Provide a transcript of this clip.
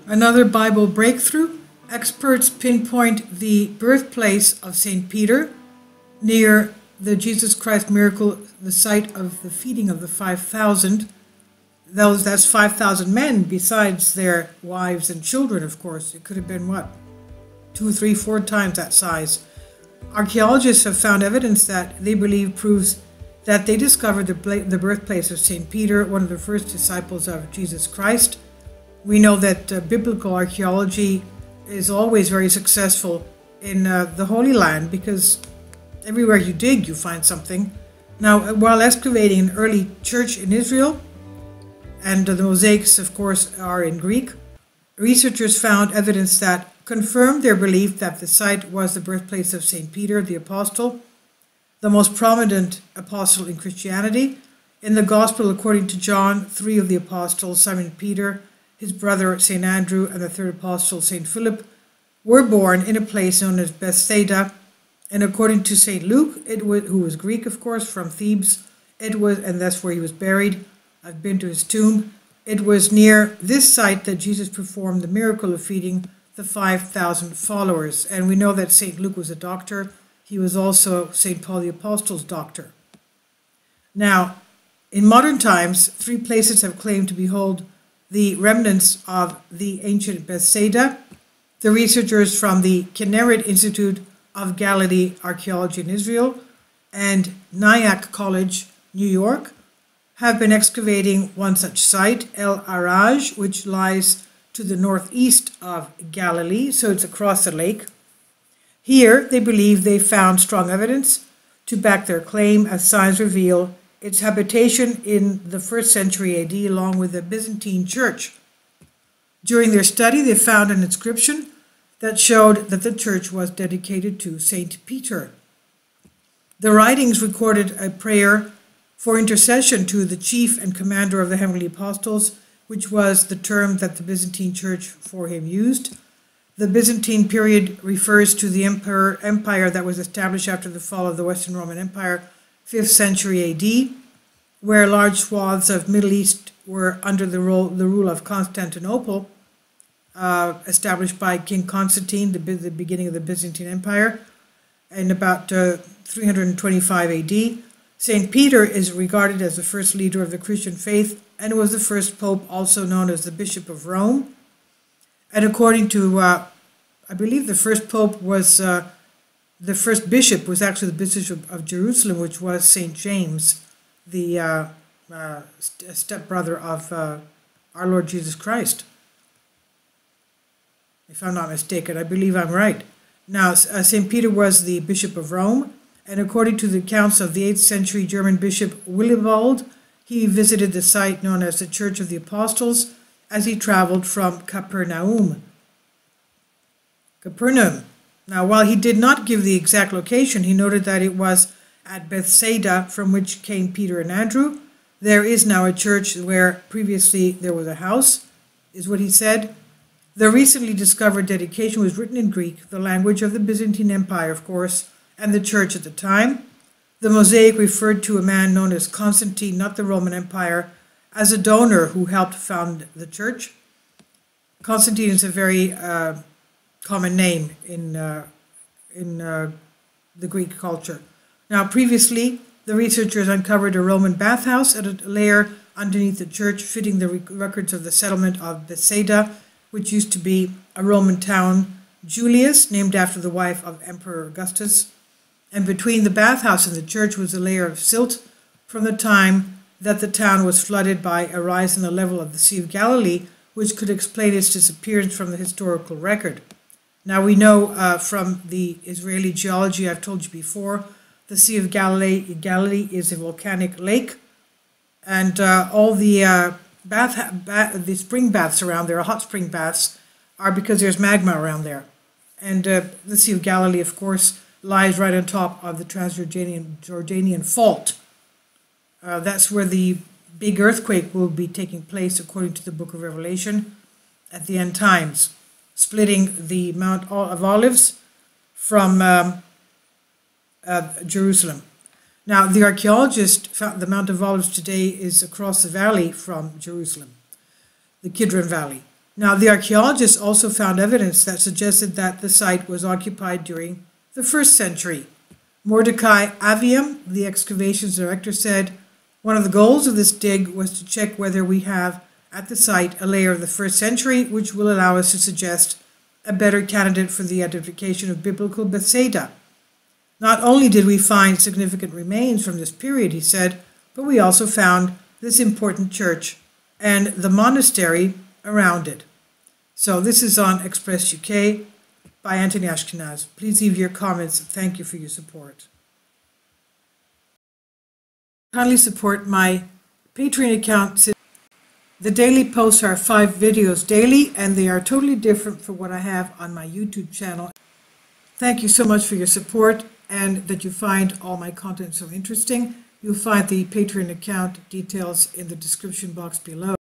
Another Bible breakthrough. Experts pinpoint the birthplace of St. Peter near the Jesus Christ miracle, the site of the feeding of the 5,000. That's 5,000 men besides their wives and children, of course. It could have been, what, 2, 3, 4 times that size. Archaeologists have found evidence that they believe proves that they discovered the birthplace of St. Peter, one of the first disciples of Jesus Christ. We know that biblical archaeology is always very successful in the Holy Land because everywhere you dig, you find something. Now, while excavating an early church in Israel, and the mosaics, of course, are in Greek, researchers found evidence that confirmed their belief that the site was the birthplace of St. Peter, the apostle, the most prominent apostle in Christianity. In the Gospel according to John, 3 of the apostles, Simon Peter, his brother St. Andrew, and the third apostle, St. Philip, were born in a place known as Bethsaida. And according to St. Luke, who was Greek, of course, from Thebes, and that's where he was buried. I've been to his tomb. It was near this site that Jesus performed the miracle of feeding the 5,000 followers. And we know that St. Luke was a doctor. He was also St. Paul the Apostle's doctor. Now, in modern times, 3 places have claimed to behold the remnants of the ancient Bethsaida. The researchers from the Kinneret Institute of Galilee Archaeology in Israel and Nyack College, New York, have been excavating one such site, El Araj, which lies to the northeast of Galilee, so it's across the lake. Here, they believe they found strong evidence to back their claim, as signs reveal its habitation in the 1st century AD along with the Byzantine church. During their study, they found an inscription that showed that the church was dedicated to St. Peter. The writings recorded a prayer for intercession to the chief and commander of the heavenly apostles, which was the term that the Byzantine church for him used. The Byzantine period refers to the empire that was established after the fall of the Western Roman Empire, 5th century AD, where large swaths of Middle East were under the rule of Constantinople, established by King Constantine, the beginning of the Byzantine Empire, in about 325 AD. St. Peter is regarded as the first leader of the Christian faith and was the first pope, also known as the Bishop of Rome. And according to, I believe the first pope was, the first bishop was actually the Bishop of Jerusalem, which was St. James, the stepbrother of our Lord Jesus Christ. If I'm not mistaken, I believe I'm right. Now, St. Peter was the Bishop of Rome, and according to the accounts of the 8th century German Bishop Willibald, he visited the site known as the Church of the Apostles as he traveled from Capernaum. Now, while he did not give the exact location, he noted that it was at Bethsaida from which came Peter and Andrew. There is now a church where previously there was a house, is what he said. The recently discovered dedication was written in Greek, the language of the Byzantine Empire, of course, and the church at the time. The mosaic referred to a man known as Constantine, not the Roman Empire, as a donor who helped found the church. Constantine is a very common name in the Greek culture. Now, previously, the researchers uncovered a Roman bathhouse at a layer underneath the church, fitting the records of the settlement of Bethsaida, which used to be a Roman town, Julius, named after the wife of Emperor Augustus. And between the bathhouse and the church was a layer of silt from the time that the town was flooded by a rise in the level of the Sea of Galilee, which could explain its disappearance from the historical record. Now, we know from the Israeli geology, I've told you before, the Sea of Galilee is a volcanic lake, and all the the spring baths around there, hot spring baths, are because there's magma around there. And the Sea of Galilee, of course, lies right on top of the Transjordanian Fault. That's where the big earthquake will be taking place, according to the book of Revelation, at the end times, splitting the Mount of Olives from Jerusalem. Now, the archaeologist found the Mount of Olives today is across the valley from Jerusalem, the Kidron Valley. Now, the archaeologists also found evidence that suggested that the site was occupied during the 1st century. Mordecai Aviam, the excavations director, said, "One of the goals of this dig was to check whether we have at the site a layer of the 1st century, which will allow us to suggest a better candidate for the identification of biblical Bethsaida. Not only did we find significant remains from this period," he said, "but we also found this important church and the monastery around it." So this is on Express UK by Anthony Ashkenaz. Please leave your comments. Thank you for your support. Kindly support my Patreon account. The daily posts are 5 videos daily, and they are totally different from what I have on my YouTube channel. Thank you so much for your support and that you find all my content so interesting. You'll find the Patreon account details in the description box below.